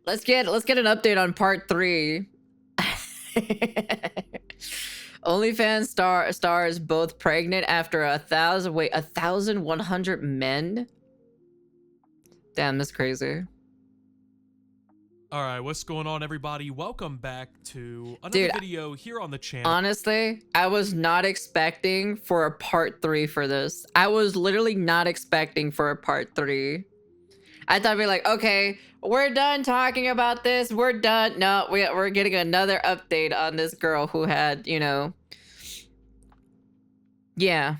Let's get an update on part 3. OnlyFans stars both pregnant after 1,100 men. Damn, that's crazy. All right, what's going on, everybody? Welcome back to another video here on the channel. Honestly, I was not expecting for a part 3 for this. I was literally not expecting for a part 3. I thought we'd be like, okay, we're done talking about this. We're done. No, we're getting another update on this girl who had, you know, yeah.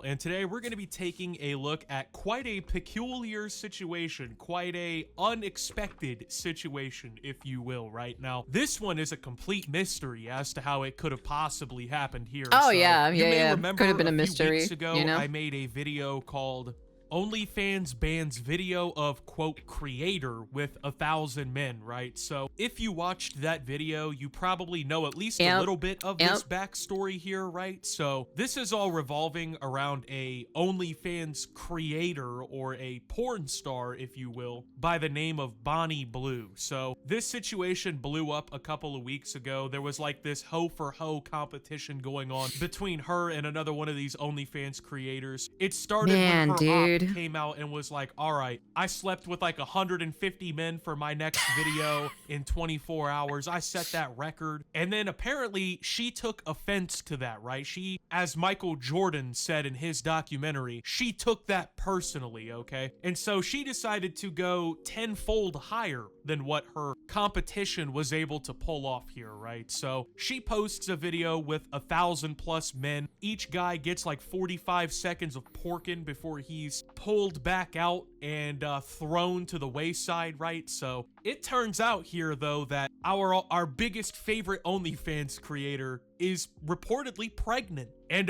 And today we're going to be taking a look at quite a peculiar situation, quite a unexpected situation, if you will, right? Now, this one is a complete mystery as to how it could have possibly happened here. Oh, so yeah. You may remember could have been a few mystery, weeks ago, you know? I made a video called OnlyFans bans video of, quote, creator with 1,000 men, right? So if you watched that video, you probably know at least a little bit of this backstory here, right? So this is all revolving around a OnlyFans creator, or a porn star, if you will, by the name of Bonnie Blue. So this situation blew up a couple of weeks ago. There was like this hoe for hoe competition going on between her and another one of these OnlyFans creators. It started when her op came out and was like, all right, I slept with like 150 men for my next video in 24 hours. I set that record. And then apparently she took offense to that, right? She, as Michael Jordan said in his documentary, she took that personally, okay? And so she decided to go tenfold higher than what her competition was able to pull off here, right? So she posts a video with 1,000+ men. Each guy gets like 45 seconds of porking before he's pulled back out and thrown to the wayside, right? So it turns out here, though, that our biggest favorite OnlyFans creator is reportedly pregnant. And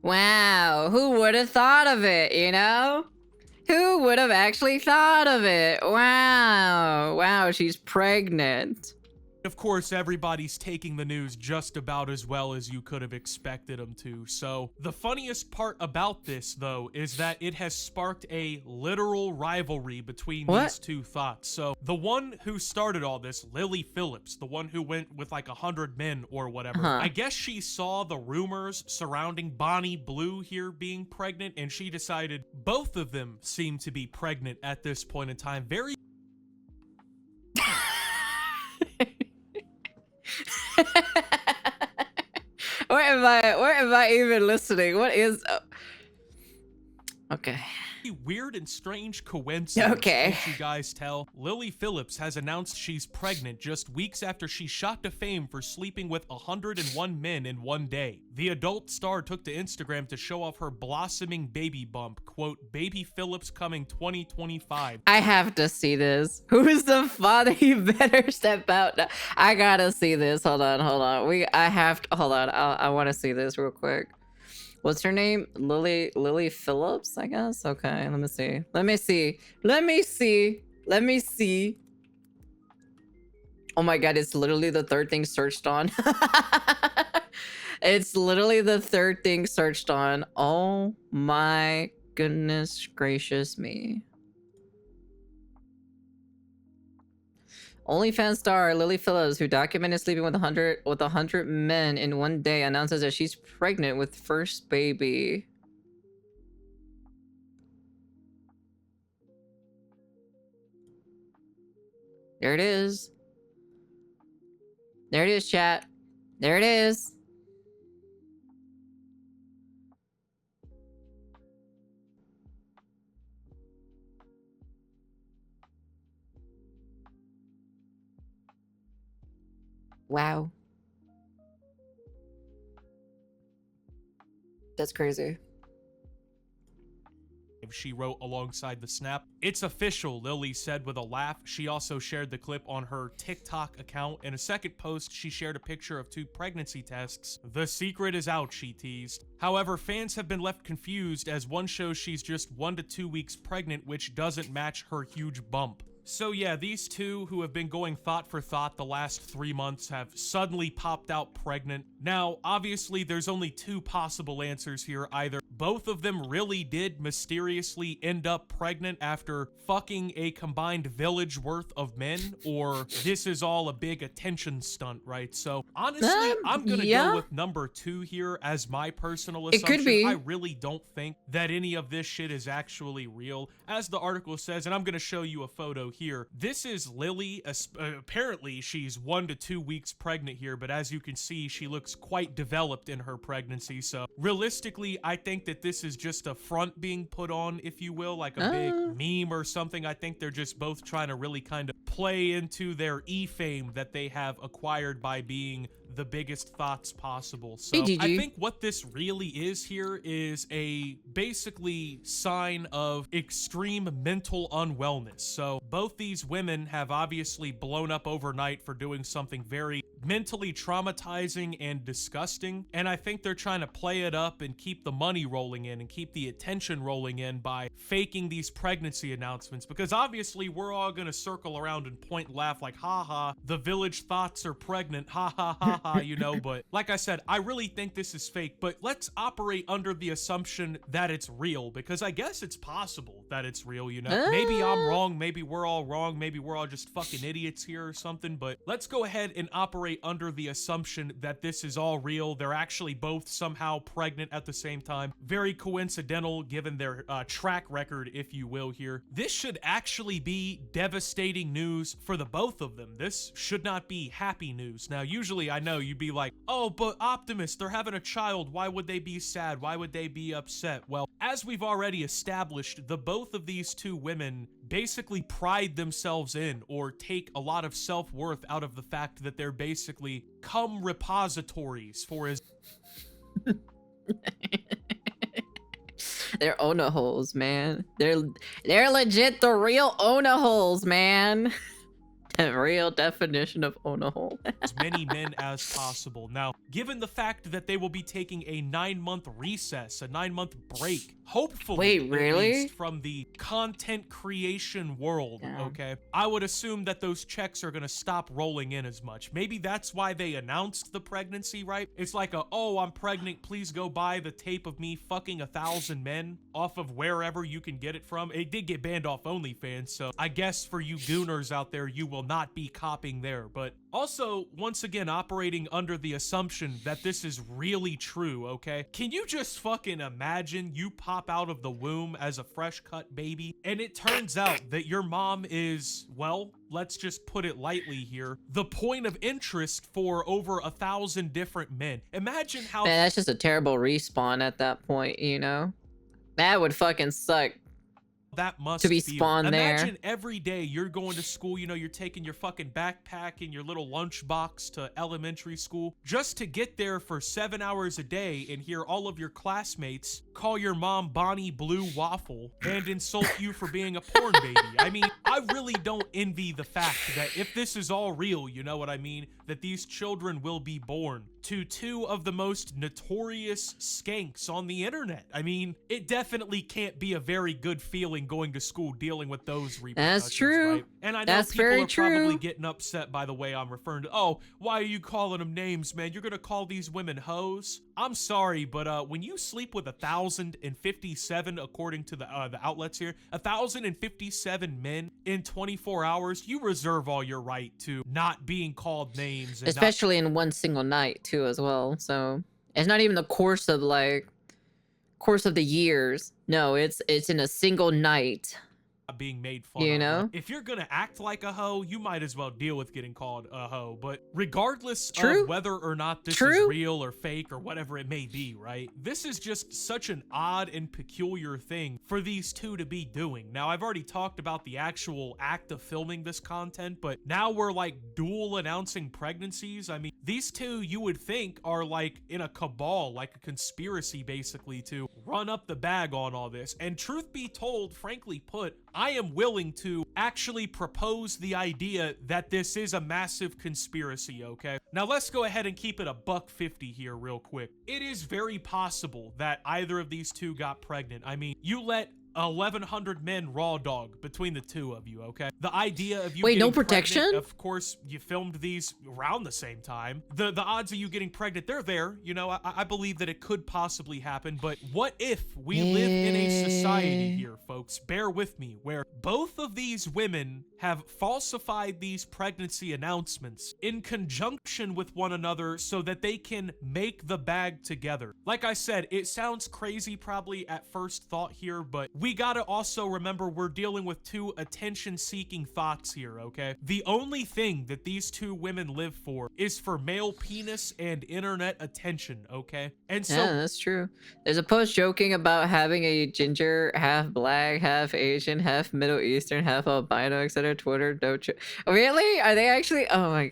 wow, who would have thought of it, you know? Who would have actually thought of it? Wow, she's pregnant. of course, everybody's taking the news just about as well as you could have expected them to. So the funniest part about this, though, is that it has sparked a literal rivalry between these two thoughts. So the one who started all this, Lily Phillips, the one who went with like 100 men or whatever, I guess she saw the rumors surrounding Bonnie Blue here being pregnant, and she decided both of them seem to be pregnant at this point in time. Very Where am I even listening? What is okay. weird and strange coincidence. Okay. Can't you guys tell? Lily Phillips has announced she's pregnant just weeks after she shot to fame for sleeping with 101 men in one day. The adult star took to Instagram to show off her blossoming baby bump. Quote, "Baby Phillips coming 2025. I have to see this. Who's the father? You better step out now. I gotta see this. Hold on. Hold on. I want to see this real quick. What's her name? Lily Phillips, I guess. Okay, let me see. Oh my god, it's literally the third thing searched on. It's literally the third thing searched on. Oh my goodness gracious me. OnlyFans star Lily Phillips, who documented sleeping with 100 men in one day, announces that she's pregnant with first baby. There it is. There it is, chat. There it is. Wow. That's crazy. She wrote alongside the snap. "It's official," Lily said with a laugh. She also shared the clip on her TikTok account. In a second post, she shared a picture of 2 pregnancy tests. "The secret is out," she teased. However, fans have been left confused as one shows she's just 1 to 2 weeks pregnant, which doesn't match her huge bump. So yeah, these two who have been going thought for thought the last 3 months have suddenly popped out pregnant. Now, obviously, there's only 2 possible answers here. Either both of them really did mysteriously end up pregnant after fucking a combined village worth of men, or this is all a big attention stunt, right? So honestly, I'm gonna go with number 2 here as my personal assumption. It could be. I really don't think that any of this shit is actually real. As the article says, and I'm gonna show you a photo here, this is Lily. Apparently she's 1 to 2 weeks pregnant here, but as you can see, she looks quite developed in her pregnancy. So realistically, I think that this is just a front being put on, if you will, like a big meme or something. I think they're just both trying to really kind of play into their e-fame that they have acquired by being the biggest thoughts possible. So I think what this really is here is a basically sign of extreme mental unwellness. So both these women have obviously blown up overnight for doing something very mentally traumatizing and disgusting, and I think they're trying to play it up and keep the money rolling in and keep the attention rolling in by faking these pregnancy announcements, because obviously we're all gonna circle around and point and laugh like, haha, the village thoughts are pregnant, ha ha ha ha, you know. But like I said, I really think this is fake, but let's operate under the assumption that it's real, because I guess it's possible that it's real, you know. Maybe I'm wrong, maybe we're all wrong, maybe we're all just fucking idiots here or something, but let's go ahead and operate under the assumption that this is all real. They're actually both somehow pregnant at the same time. Very coincidental given their track record, if you will, here. This should actually be devastating news for the both of them. This should not be happy news. Now, usually I know you'd be like, oh, but Optimus, they're having a child. Why would they be sad? Why would they be upset? Well, as we've already established, the both of these two women basically pride themselves in or take a lot of self-worth out of the fact that they're basically cum repositories for his They're Ona holes, man. They're legit the real Ona holes, man. The real definition of Ona hole. as many men as possible. Now, given the fact that they will be taking a 9-month recess, a 9-month break, hopefully, wait, really? at least from the content creation world, okay, I would assume that those checks are gonna stop rolling in as much. Maybe that's why they announced the pregnancy, right? It's like a, oh, I'm pregnant, please go buy the tape of me fucking 1,000 men off of wherever you can get it from. It did get banned off OnlyFans, so I guess for you gooners out there, you will not be copying there. But also, once again, operating under the assumption that this is really true, okay? Can you just fucking imagine you pop out of the womb as a fresh cut baby, and it turns out that your mom is, well, let's just put it lightly here, the point of interest for over 1,000 different men. Imagine how— Man, that's just a terrible respawn at that point, you know? That would fucking suck. That must to be feel. spawned there. Imagine every day you're going to school, you know, you're taking your fucking backpack and your little lunchbox to elementary school just to get there for 7 hours a day and hear all of your classmates call your mom Bonnie Blue Waffle and insult you for being a porn baby. I mean, I really don't envy the fact that if this is all real, you know what I mean, that these children will be born to two of the most notorious skanks on the internet. I mean, it definitely can't be a very good feeling going to school dealing with those repercussions. That's true. Right? And I know That's people very are true. probably getting upset by the way I'm referring to, oh, why are you calling them names, man? You're gonna call these women hoes? I'm sorry, but when you sleep with 1,057, according to the outlets here, 1,057 men in 24 hours, you reserve all your right to not being called names. And especially in one single night too, as well. So it's not even the course of the years. No, it's in a single night. Being made fun you of. know, if you're gonna act like a hoe, you might as well deal with getting called a hoe. But regardless True. of whether or not this True. is real or fake or whatever it may be, right, this is just such an odd and peculiar thing for these two to be doing. Now, I've already talked about the actual act of filming this content, but now we're like dual announcing pregnancies. I mean, these two, you would think, are like in a cabal, like a conspiracy basically, to run up the bag on all this. And truth be told, frankly put, I am willing to actually propose the idea that this is a massive conspiracy, okay? Now let's go ahead and keep it $150 here real quick. It is very possible that either of these two got pregnant. I mean, you let 1,100 men raw dog between the two of you, okay? The idea of you Wait, getting no protection? pregnant, of course, you filmed these around the same time. The odds of you getting pregnant, they're there. You know, I believe that it could possibly happen, but what if we live in a society here, folks, bear with me, where both of these women have falsified these pregnancy announcements in conjunction with one another so that they can make the bag together. Like I said, it sounds crazy probably at first thought here, but we gotta also remember we're dealing with two attention-seeking thoughts here, okay? The only thing that these two women live for is for male penis and internet attention, okay? And so yeah, that's true. There's a post joking about having a ginger, half black, half Asian, half Middle Eastern, half albino, etc. Twitter, don't you? Really? Are they actually? Oh my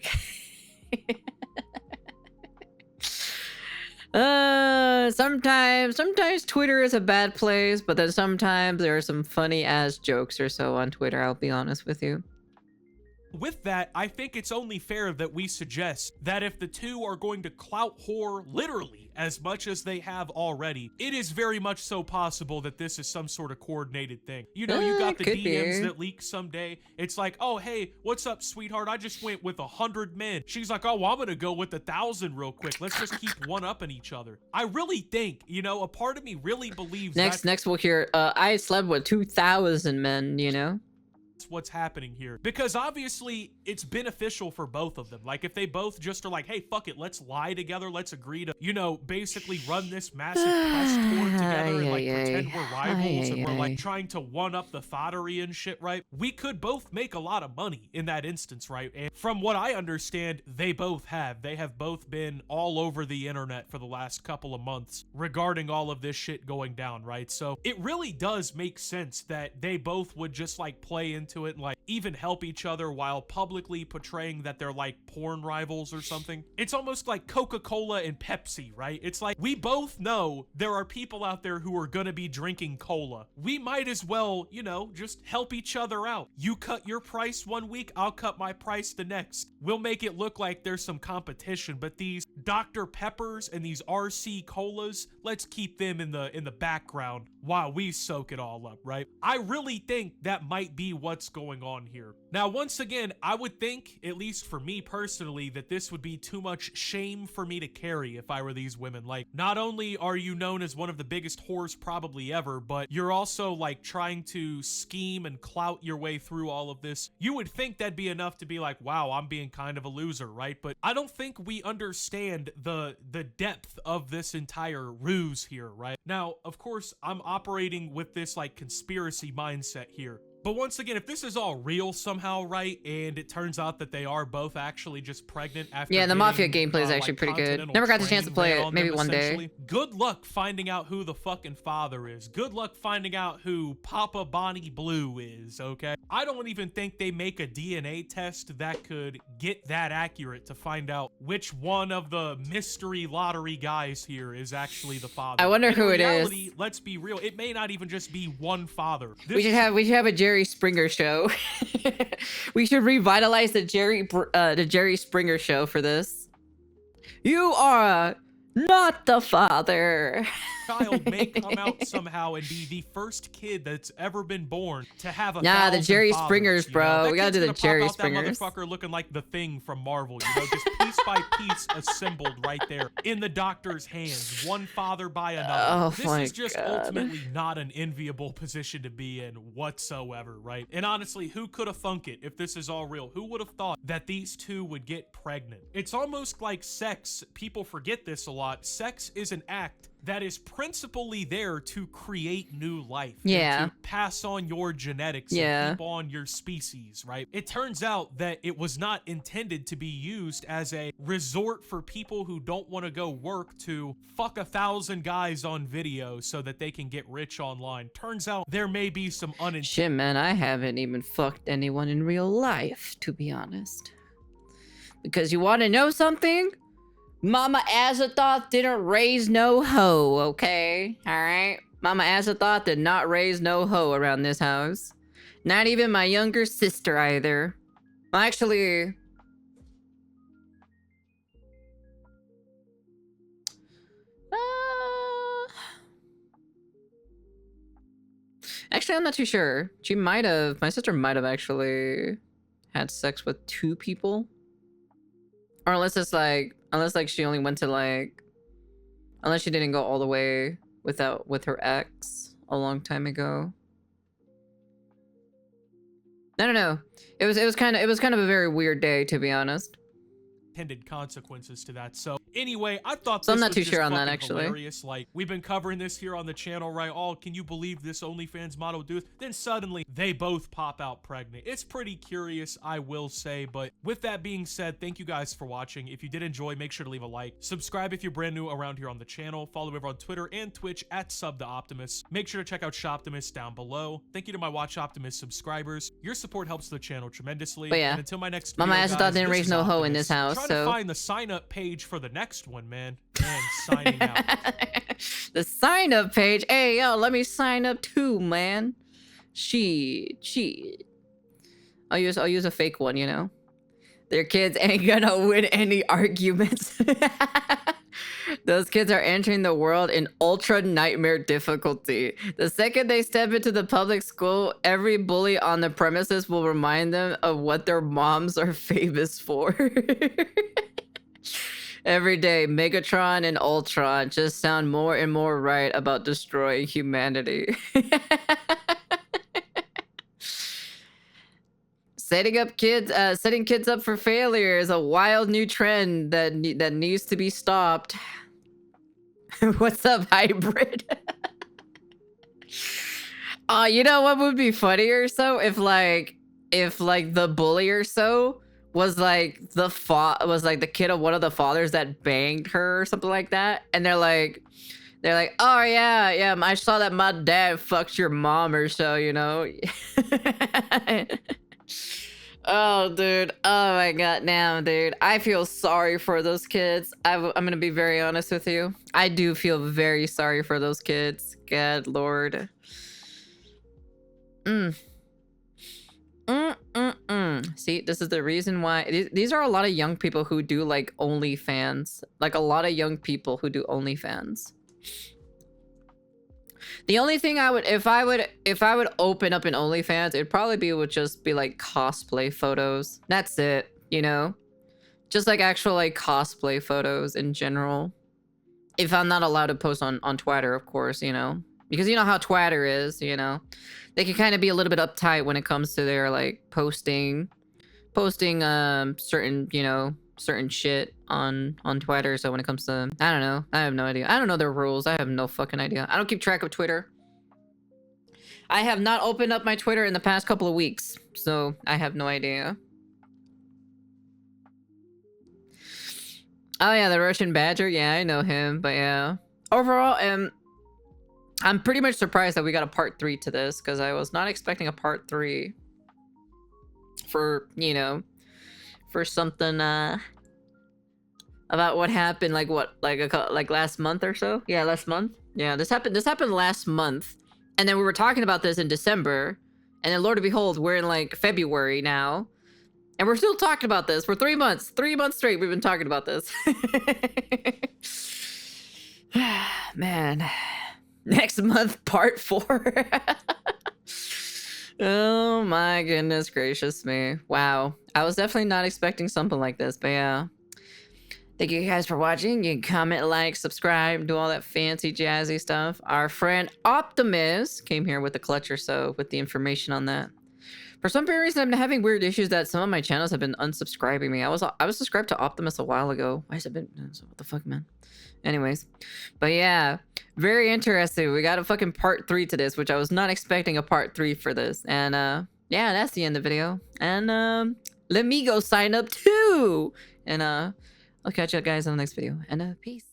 god. Sometimes Twitter is a bad place, but then sometimes there are some funny ass jokes or so on Twitter. I'll be honest with you. with that, I think it's only fair that we suggest that if the two are going to clout whore literally as much as they have already, it is very much so possible that this is some sort of coordinated thing. You know, you got the DMs that leak someday. It's like, oh, hey, what's up, sweetheart? I just went with 100 men. She's like, oh, well, I'm gonna go with 1,000 real quick. Let's just keep one-upping each other. I really think, you know, a part of me really believes next we'll hear, I slept with 2,000 men, you know? What's happening here, because obviously it's beneficial for both of them. Like if they both just are like, hey, fuck it, let's lie together, let's agree to, you know, basically run this massive press tour together and like pretend we're rivals and we're like trying to one up the thottery and shit, right? We could both make a lot of money in that instance, right? And from what I understand, they have both been all over the internet for the last couple of months regarding all of this shit going down, right? So it really does make sense that they both would just like play into it and like even help each other while publicly portraying that they're like porn rivals or something. It's almost like Coca-Cola and Pepsi, right? It's like we both know there are people out there who are gonna be drinking cola. We might as well, you know, just help each other out. You cut your price one week, I'll cut my price the next. We'll make it look like there's some competition, but these Dr. Peppers and these RC colas, let's keep them in the background while we soak it all up, right? I really think that might be what's going on here. Now, once again, I would think, at least for me personally, that this would be too much shame for me to carry if I were these women. Like, not only are you known as one of the biggest whores probably ever, but you're also like trying to scheme and clout your way through all of this. You would think that'd be enough to be like, wow, I'm being kind of a loser, right? But I don't think we understand the depth of this entire ruse here, right? Now, of course, I'm operating with this like conspiracy mindset here. But once again, if this is all real somehow, right, and it turns out that they are both actually just pregnant after the Mafia gameplay is like actually pretty good. Never got the chance to play it. Maybe one day. Good luck finding out who the fucking father is. Good luck finding out who Papa Bonnie Blue is, okay? I don't even think they make a DNA test that could get that accurate to find out which one of the mystery lottery guys here is actually the father. I wonder who it is. Let's be real. It may not even just be one father. We should have a Jerry Springer show. We should revitalize the Jerry Springer show for this. You are not the father. Child may come out somehow and be the first kid that's ever been born to have a the Jerry fathers, Springers, bro. We gotta do the Jerry Springers. That motherfucker looking like the Thing from Marvel, you know, just piece by piece assembled right there in the doctor's hands, one father by another. Oh, this is just ultimately not an enviable position to be in whatsoever, right? And honestly, who could have thunk it if this is all real? Who would have thought that these two would get pregnant? It's almost like sex. People forget this a lot. Sex is an act that is principally there to create new life. To pass on your genetics and keep on your species, right? It turns out that it was not intended to be used as a resort for people who don't want to go work to fuck 1,000 guys on video so that they can get rich online. Turns out there may be some unintended... Shit, man, I haven't even fucked anyone in real life, to be honest. Because you want to know something? Mama Azathoth didn't raise no hoe, okay? Alright? Mama Azathoth did not raise no hoe around this house. Not even my younger sister either. Well, actually... Actually, I'm not too sure. She might have, my sister might have actually had sex with 2 people. Or unless it's like, unless like she only went to like, unless she didn't go all the way with her ex a long time ago. I don't know. It was kind of a very weird day, to be honest. Intended consequences to that. So anyway, I thought so this I'm not was too just sure on fucking that, actually. hilarious. Like, we've been covering this here on the channel, right? Oh, can you believe this OnlyFans model do this? Then suddenly they both pop out pregnant. It's pretty curious, I will say. But with that being said, thank you guys for watching. If you did enjoy, make sure to leave a like. Subscribe if you're brand new around here on the channel. Follow me over on Twitter and Twitch at SubTheOptimus. Make sure to check out Shoptimus down below. Thank you to my Watch Optimus subscribers. Your support helps the channel tremendously. But yeah, and until my next Mama video, ass guys, thought didn't this raise is no hoe Optimus, in this house. trying So to find the sign-up page for the next one, man. And signing out. The sign-up page. Hey, yo, let me sign up too, man. Shit. I'll use a fake one, you know. Their kids ain't gonna win any arguments. Those kids are entering the world in ultra nightmare difficulty. The second they step into the public school, every bully on the premises will remind them of what their moms are famous for. Every day, Megatron and Ultron just sound more and more right about destroying humanity. Setting kids up for failure is a wild new trend that needs to be stopped. What's up, hybrid? You know what would be funny or so if the bully or so was like the kid of one of the fathers that banged her or something like that, and they're like, oh yeah, I saw that my dad fucked your mom or so, you know. Oh, dude. Oh my god, now, dude. I feel sorry for those kids. I'm gonna be very honest with you. I do feel very sorry for those kids. God lord. See, this is the reason why these are a lot of young people who do like OnlyFans. Like a lot of young people who do OnlyFans. The only thing I would, if I would open up an OnlyFans, it'd probably would just be like cosplay photos. That's it, you know? Just like actual like cosplay photos in general. If I'm not allowed to post on Twitter, of course, you know? Because you know how Twitter is, you know? They can kind of be a little bit uptight when it comes to their like posting certain, you know, certain shit on Twitter. So when it comes to, I don't know, I have no idea. I don't know their rules. I have no fucking idea. I don't keep track of Twitter. I have not opened up my Twitter in the past couple of weeks, so I have no idea. Oh yeah, the Russian Badger. Yeah, I know him, but yeah. Overall, I'm pretty much surprised that we got a part 3 to this, because I was not expecting a part 3 for, you know, for something about what happened like last month or so. Yeah, last month. Yeah, this happened last month, and then we were talking about this in December, and then Lord of Behold, we're in like February now, and we're still talking about this for 3 months. 3 months straight we've been talking about this. Man, next month part 4. Oh my goodness gracious me. Wow. I was definitely not expecting something like this, but yeah. Thank you guys for watching. You can comment, like, subscribe, do all that fancy jazzy stuff. Our friend Optimus came here with a clutch or so with the information on that. For some reason, I'm having weird issues that some of my channels have been unsubscribing me. I was subscribed to Optimus a while ago. Why has it been? What the fuck, man? Anyways, but yeah, very interesting. We got a fucking part 3 to this, which I was not expecting a part 3 for this. And yeah, that's the end of the video. And let me go sign up too. And I'll catch you guys in the next video. And peace.